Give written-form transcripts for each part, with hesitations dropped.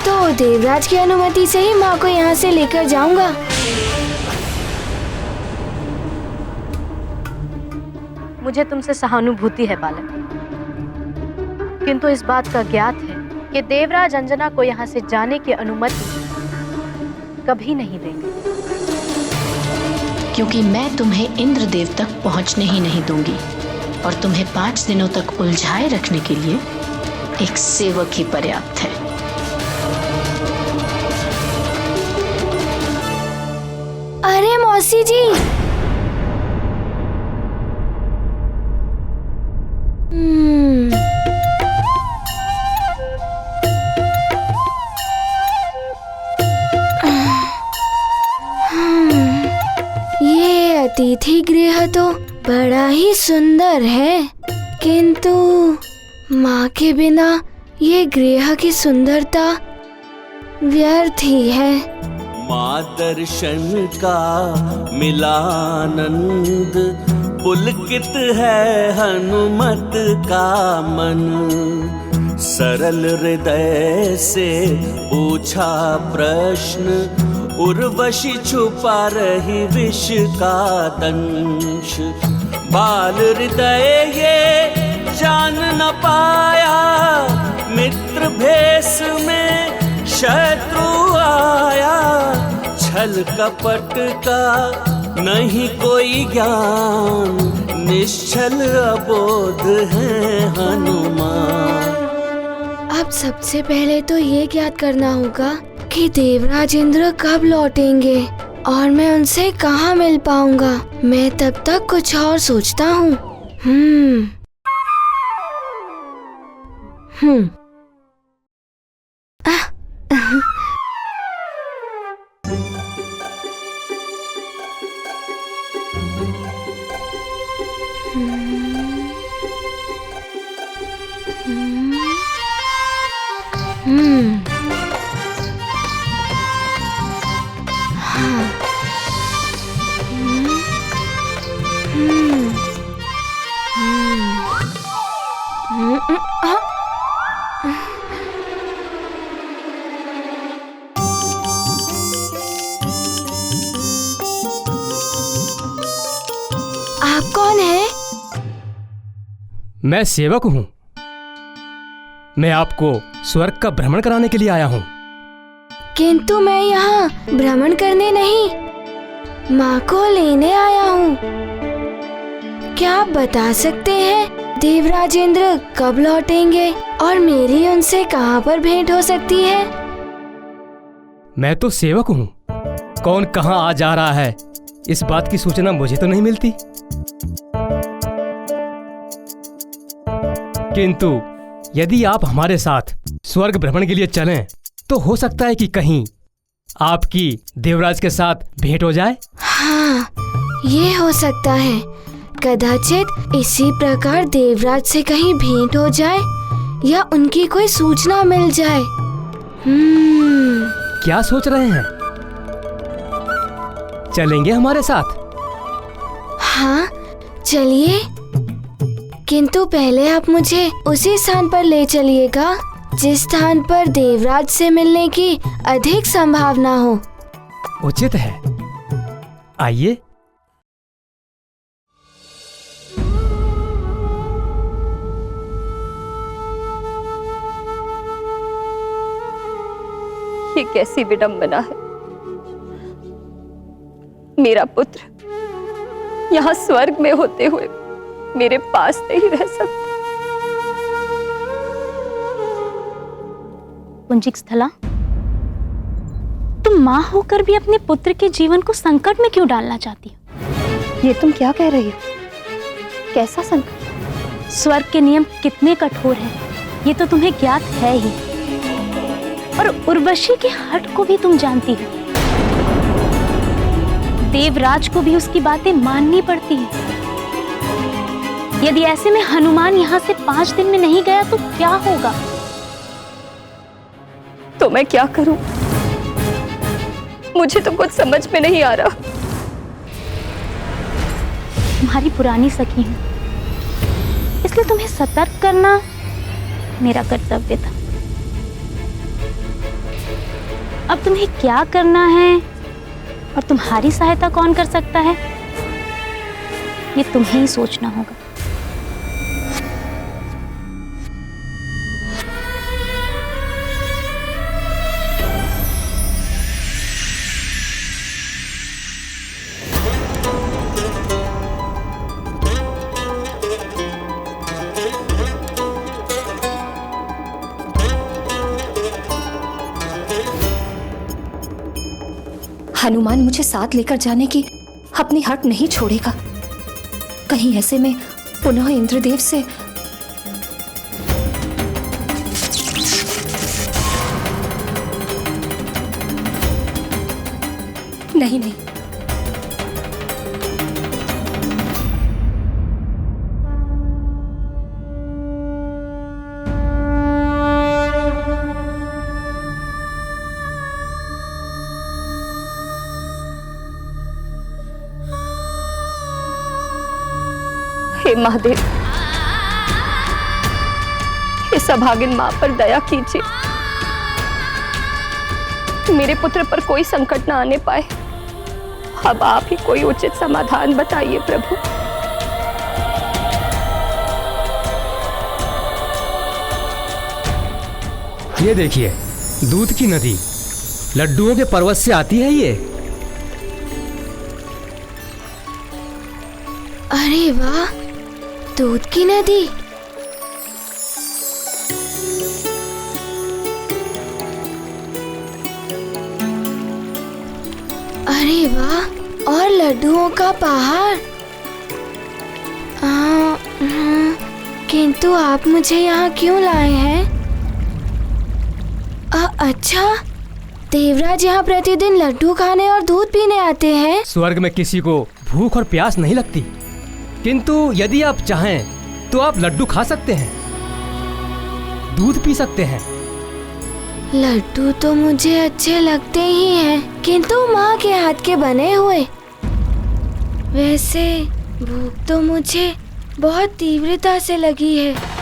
तो देवराज की अनुमति से ही माँ को यहाँ से लेकर जाऊंगा। मुझे तुमसे सहानुभूति है बालक, किंतु इस बात का ज्ञात है कि देवराज अंजना को यहाँ से जाने की अनुमति कभी नहीं देंगे, क्योंकि मैं तुम्हें इंद्रदेव तक पहुंचने ही नहीं दूंगी और तुम्हें 5 दिनों तक उलझाए रखने के लिए एक सेवक ही पर्याप्त है। अरे मौसी जी, ये अतिथि गृह तो बड़ा ही सुंदर है, किंतु माँ के बिना ये गृह की सुंदरता व्यर्थ ही है। माँ दर्शन का मिलानंद, पुलकित है हनुमत का मन। सरल हृदय से पूछा प्रश्न, उर्वशी छुपा रही विष का दंश। बाल हृदय ये जान न पाया, मित्र भेष में शत्रु आया। छल कपट का नहीं कोई ज्ञान, निश्चल अबोध है हनुमान। अब सबसे पहले तो ये ज्ञात करना होगा कि देवराज इंद्र कब लौटेंगे और मैं उनसे कहाँ मिल पाऊंगा। मैं तब तक कुछ और सोचता हूँ। आप कौन है? मैं सेवक हूँ। मैं आपको स्वर्ग का भ्रमण कराने के लिए आया हूँ। किंतु मैं यहाँ भ्रमण करने नहीं, माँ को लेने आया हूँ। क्या आप बता सकते हैं देवराज इंद्र कब लौटेंगे और मेरी उनसे कहाँ पर भेंट हो सकती है? मैं तो सेवक हूँ, कौन कहाँ आ जा रहा है इस बात की सूचना मुझे तो नहीं मिलती। किंतु यदि आप हमारे साथ स्वर्ग भ्रमण के लिए चलें तो हो सकता है कि कहीं आपकी देवराज के साथ भेंट हो जाए। हाँ, ये हो सकता है। कदाचित इसी प्रकार देवराज से कहीं भेंट हो जाए या उनकी कोई सूचना मिल जाए। क्या सोच रहे हैं? चलेंगे हमारे साथ? हाँ, चलिए। किंतु पहले आप मुझे उसी स्थान पर ले चलिएगा जिस स्थान पर देवराज से मिलने की अधिक संभावना हो। उचित है, आइए। ये कैसी विडंबना है। मेरा पुत्र यहाँ स्वर्ग में होते हुए मेरे पास नहीं रह सकता। पुंजिक स्थला, तुम माँ होकर भी अपने पुत्र के जीवन को संकट में क्यों डालना चाहती हो? ये तुम क्या कह रही हो? कैसा संकट? स्वर्ग के नियम कितने कठोर हैं, ये तो तुम्हें ज्ञात है ही। और उर्वशी के हठ को भी तुम जानती हो। देवराज को भी उसकी बातें माननी पड़ती हैं। यदि ऐसे में हनुमान यहाँ से 5 दिन में नहीं गया तो क्या होगा? तो मैं क्या करूं? मुझे तो कुछ समझ में नहीं आ रहा। तुम्हारी पुरानी सखी हूं, इसलिए तुम्हें सतर्क करना मेरा कर्तव्य था। अब तुम्हें क्या करना है और तुम्हारी सहायता कौन कर सकता है, ये तुम्हें ही सोचना होगा। हनुमान मुझे साथ लेकर जाने की अपनी हट नहीं छोड़ेगा। कहीं ऐसे में पुनः इंद्रदेव से नहीं नहीं, हे महादेव, इस अभागिन मां पर दया कीजिए। मेरे पुत्र पर कोई संकट न आने पाए। अब आप ही कोई उचित समाधान बताइए प्रभु। ये देखिए, दूध की नदी लड्डुओं के पर्वत से आती है ये। अरे वाह, दूध की नदी। अरे वाह, और लड्डुओं का पहाड़। किंतु आप मुझे यहाँ क्यों लाए हैं? अच्छा, देवराज यहाँ प्रतिदिन लड्डू खाने और दूध पीने आते हैं। स्वर्ग में किसी को भूख और प्यास नहीं लगती, किंतु यदि आप चाहें तो आप लड्डू खा सकते हैं, दूध पी सकते हैं। लड्डू तो मुझे अच्छे लगते ही हैं, किंतु माँ के हाथ के बने हुए। वैसे भूख तो मुझे बहुत तीव्रता से लगी है।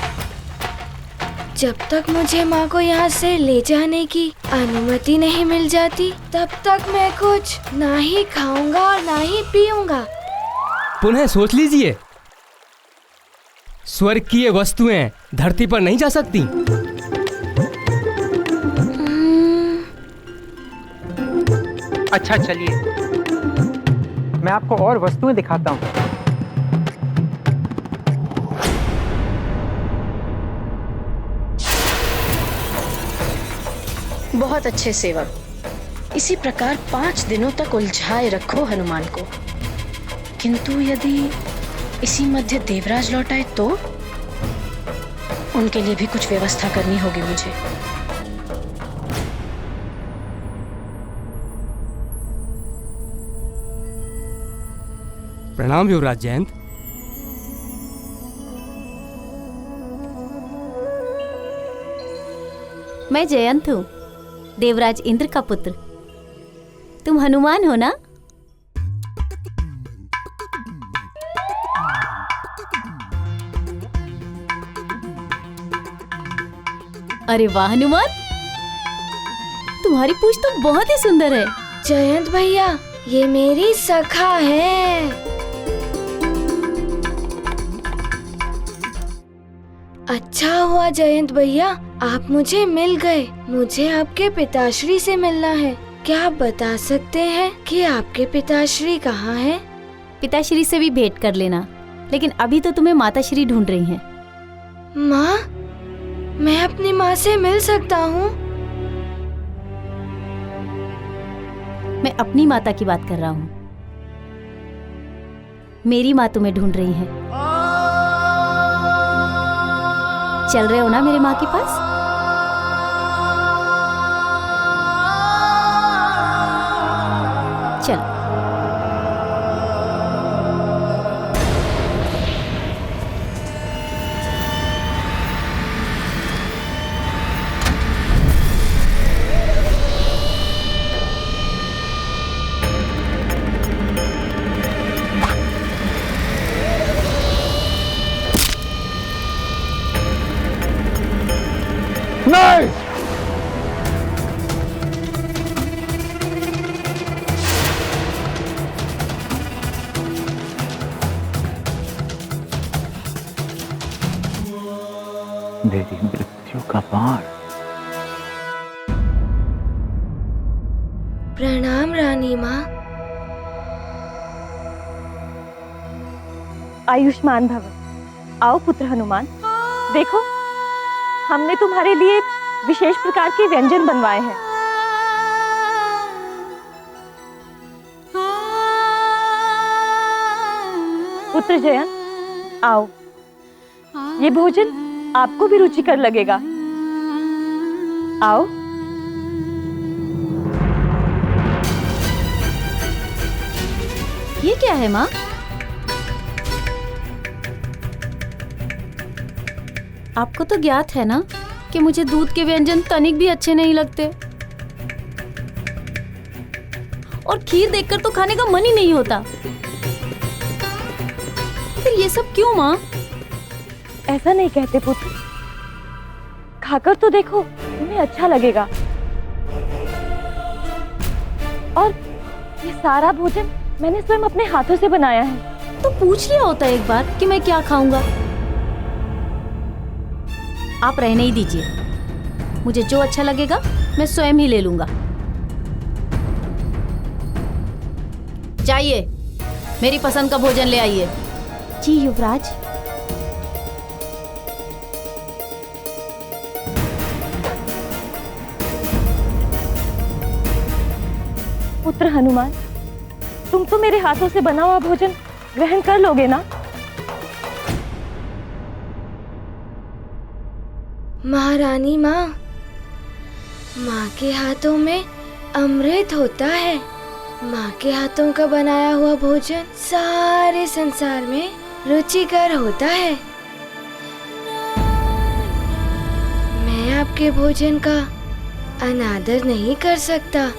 जब तक मुझे माँ को यहाँ से ले जाने की अनुमति नहीं मिल जाती, तब तक मैं कुछ ना ही खाऊंगा और ना ही पीऊंगा। पुनः सोच लीजिए, स्वर्ग की ये वस्तुएं धरती पर नहीं जा सकती। अच्छा चलिए, मैं आपको और वस्तुएं दिखाता हूँ। बहुत अच्छे सेवक, इसी प्रकार 5 दिनों तक उलझाए रखो हनुमान को। किंतु यदि इसी मध्य देवराज लौट आए तो उनके लिए भी कुछ व्यवस्था करनी होगी मुझे। प्रणाम युवराज जयंत। मैं जयंत हूँ, देवराज इंद्र का पुत्र। तुम हनुमान हो ना? अरे वाह हनुमान, तुम्हारी पूंछ तो बहुत ही सुंदर है। जयंत भैया, ये मेरी सखा है। अच्छा हुआ जयंत भैया, आप मुझे मिल गए। मुझे आपके पिताश्री से मिलना है। क्या आप बता सकते हैं कि आपके पिताश्री कहाँ हैं? पिताश्री से भी भेंट कर लेना, लेकिन अभी तो तुम्हें माताश्री ढूंढ रही हैं। माँ, मैं अपनी माँ से मिल सकता हूँ? मैं अपनी माता की बात कर रहा हूँ। मेरी माँ तुम्हें ढूंढ रही है। चल रहे हो ना मेरे माँ के पास? चलो। मेरी मृत्यु का बाण। प्रणाम रानी माँ। आयुष्मान भव। आओ पुत्र हनुमान, देखो हमने तुम्हारे लिए विशेष प्रकार के व्यंजन बनवाए हैं। पुत्र जयंत, आओ, ये भोजन आपको भी रुचिकर लगेगा। आओ। ये क्या है माँ? आपको तो ज्ञात है ना कि मुझे दूध के व्यंजन तनिक भी अच्छे नहीं लगते, और खीर देखकर तो खाने का मन ही नहीं होता। फिर ये सब क्यों माँ? ऐसा नहीं कहते पुत्र, खाकर तो देखो, तुम्हें अच्छा लगेगा। और ये सारा भोजन मैंने स्वयं अपने हाथों से बनाया है। तो पूछ लिया होता एक बार कि मैं क्या खाऊंगा। आप रहने ही दीजिए, मुझे जो अच्छा लगेगा मैं स्वयं ही ले लूंगा। जाइए, मेरी पसंद का भोजन ले आइए। जी युवराज। पुत्र हनुमान, तुम तो मेरे हाथों से बना हुआ भोजन ग्रहण कर लोगे ना? महारानी माँ, माँ के हाथों में अमृत होता है। माँ के हाथों का बनाया हुआ भोजन सारे संसार में रुचिकर होता है। मैं आपके भोजन का अनादर नहीं कर सकता।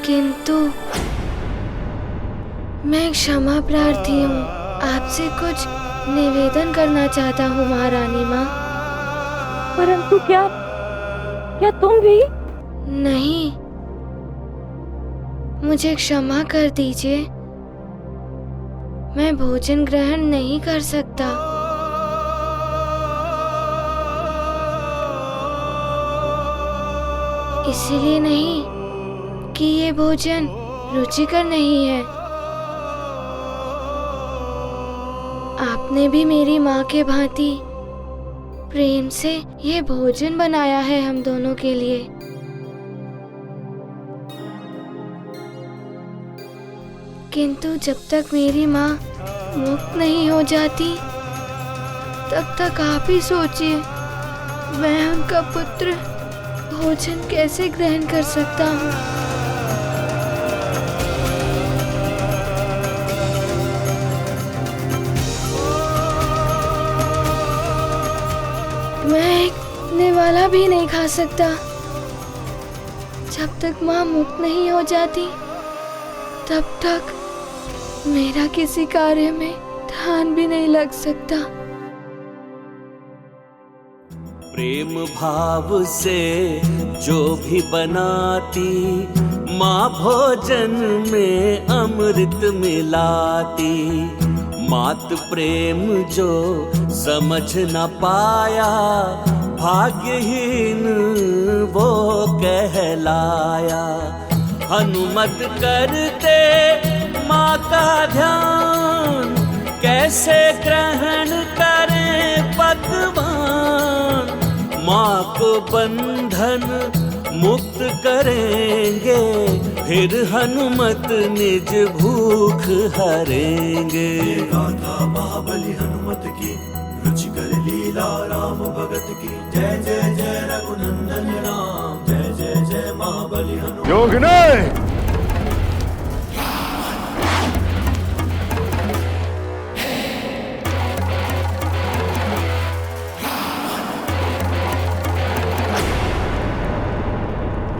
किंतु मैं क्षमा प्रार्थी हूँ, आपसे कुछ निवेदन करना चाहता हूँ महारानी माँ। परंतु क्या तुम भी? नहीं, मुझे क्षमा कर दीजिए, मैं भोजन ग्रहण नहीं कर सकता। इसलिए नहीं कि ये भोजन रुचिकर नहीं है। आपने भी मेरी माँ के भांति प्रेम से ये भोजन बनाया है हम दोनों के लिए। किंतु जब तक मेरी माँ मुक्त नहीं हो जाती, तब तक आप ही सोचिए, मैं उनका पुत्र भोजन कैसे ग्रहण कर सकता हूँ। मैं एक निवाला भी नहीं खा सकता। जब तक माँ मुक्त नहीं हो जाती, तब तक मेरा किसी कार्य में ध्यान भी नहीं लग सकता। प्रेम भाव से जो भी बनाती, माँ भोजन में अमृत मिलाती। मात प्रेम जो समझ न पाया, भाग्यहीन वो कहलाया। हनुमत करते माँ का ध्यान, कैसे ग्रहण करें पकवान। माँ को बंधन मुक्त करेंगे, फिर हनुमत निज भूख हरेंगे। गाथा महाबली हनुमत की, रुचिकर लीला राम भगत की। जय जय जय रघुनंदन राम, जय जय जय महाबली हनुमत। योगिनी!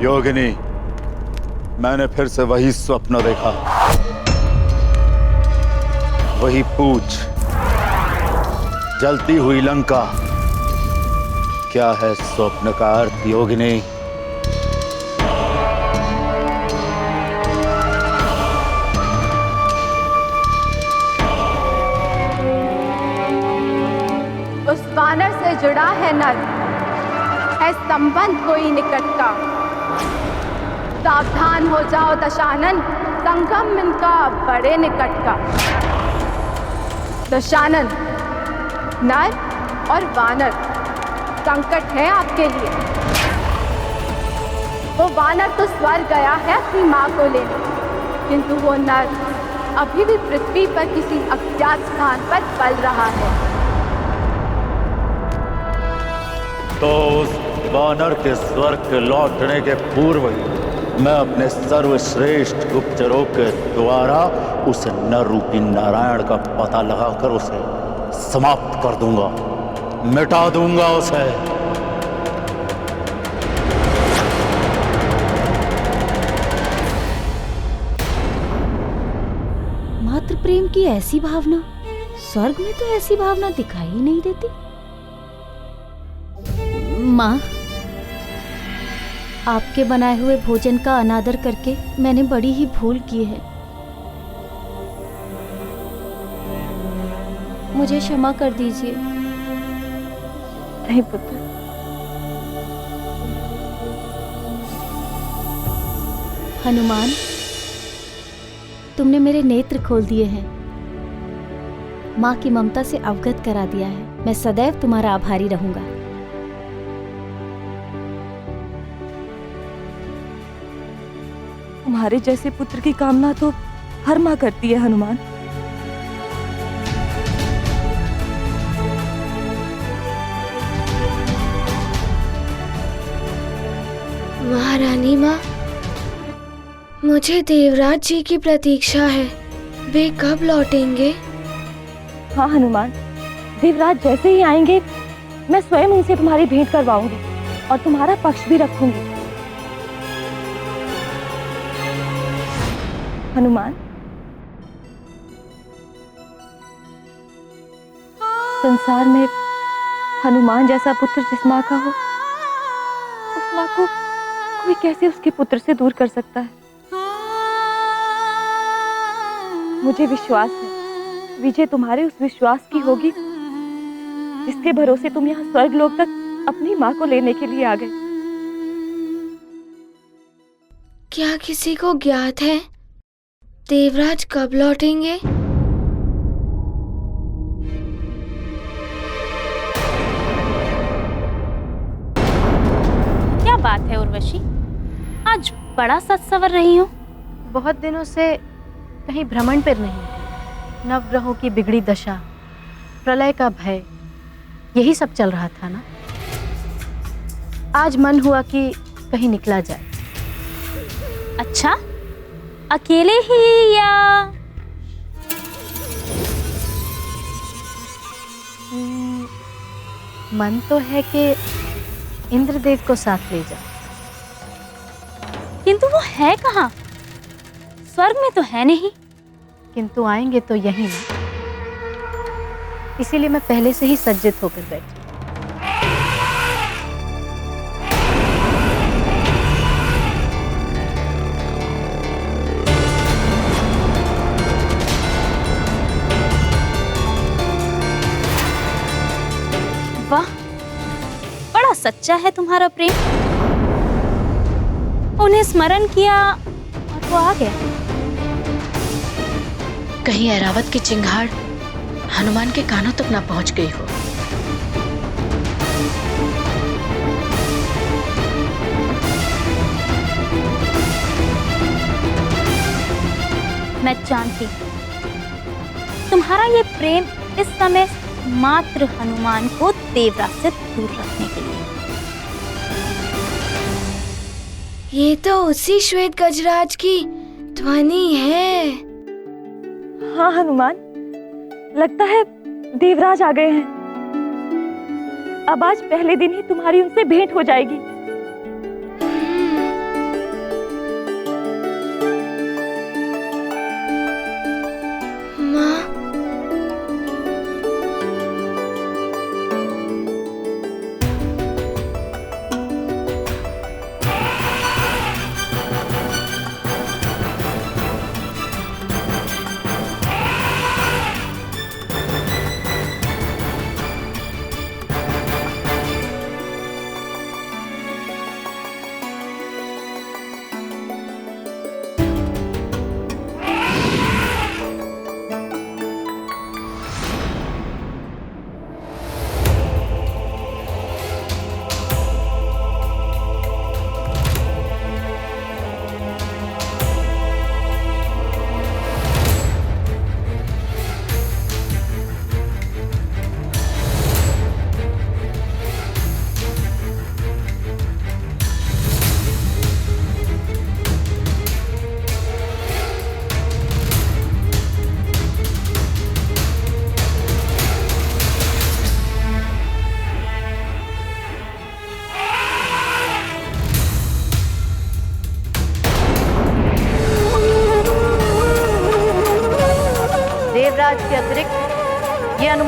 योगिनी, मैंने फिर से वही स्वप्न देखा, वही पूछ, जलती हुई लंका। क्या है स्वप्न का अर्थ योगिनी? जुड़ा है नर, है संबंध कोई निकट का। सावधान हो जाओ दशानन, संगम इनका बड़े निकट का। दशानन, नर और वानर संकट है आपके लिए। वो वानर तो स्वर्ग गया है अपनी माँ को लेने, किंतु वो नर अभी भी पृथ्वी पर किसी अज्ञात स्थान पर पल रहा है। तो उस वानर के स्वर्ग के लौटने के पूर्व ही मैं अपने सर्वश्रेष्ठ गुप्तचरों के द्वारा उस नर रूपी नारायण का पता लगाकर उसे समाप्त कर दूंगा, मिटा दूंगा उसे। मातृ प्रेम की ऐसी भावना स्वर्ग में तो ऐसी भावना दिखाई ही नहीं देती। माँ, आपके बनाए हुए भोजन का अनादर करके मैंने बड़ी ही भूल की है। मुझे क्षमा कर दीजिए। नहीं पुत्र, हनुमान, तुमने मेरे नेत्र खोल दिए हैं, माँ की ममता से अवगत करा दिया है। मैं सदैव तुम्हारा आभारी रहूंगा। तुम्हारे जैसे पुत्र की कामना तो हर माँ करती है हनुमान। महारानी माँ, मुझे देवराज जी की प्रतीक्षा है। वे कब लौटेंगे? हाँ हनुमान, देवराज जैसे ही आएंगे मैं स्वयं उनसे तुम्हारी भेंट करवाऊंगी और तुम्हारा पक्ष भी रखूंगी। हनुमान, संसार में हनुमान जैसा पुत्र जिस माँ का हो, उस माँ को कोई कैसे उसके पुत्र से दूर कर सकता है। मुझे विश्वास है विजय तुम्हारे उस विश्वास की होगी जिसके भरोसे तुम यहाँ स्वर्ग लोक तक अपनी माँ को लेने के लिए आ गए। क्या किसी को ज्ञात है देवराज कब लौटेंगे? क्या बात है उर्वशी, आज बड़ा सच सवर रही हो। बहुत दिनों से कहीं भ्रमण पर नहीं, नवग्रहों की बिगड़ी दशा, प्रलय का भय, यही सब चल रहा था ना। आज मन हुआ कि कहीं निकला जाए। अच्छा, अकेले ही या? मन तो है कि इंद्रदेव को साथ ले जाओ, किंतु वो है कहाँ? स्वर्ग में तो है नहीं। किंतु आएंगे तो यही ना, इसीलिए मैं पहले से ही सज्जित होकर बैठी। वाह, बड़ा सच्चा है तुम्हारा प्रेम। उन्हें स्मरण किया और वो आ गया। कहीं ऐरावत की चिंगाड़ हनुमान के कानों तक ना पहुंच गई हो। मैं जानती हूँ तुम्हारा ये प्रेम इस समय मात्र हनुमान को देवराज से दूर रखने के लिए। ये तो उसी श्वेत गजराज की ध्वनि है। हाँ हनुमान, लगता है देवराज आ गए हैं। अब आज पहले दिन ही तुम्हारी उनसे भेंट हो जाएगी। माँ,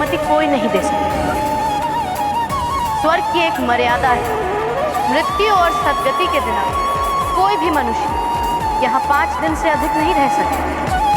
अनुमति कोई नहीं दे सकता। स्वर्ग की एक मर्यादा है। मृत्यु और सदगति के बिना कोई भी मनुष्य यहाँ 5 दिन से अधिक नहीं रह सकता।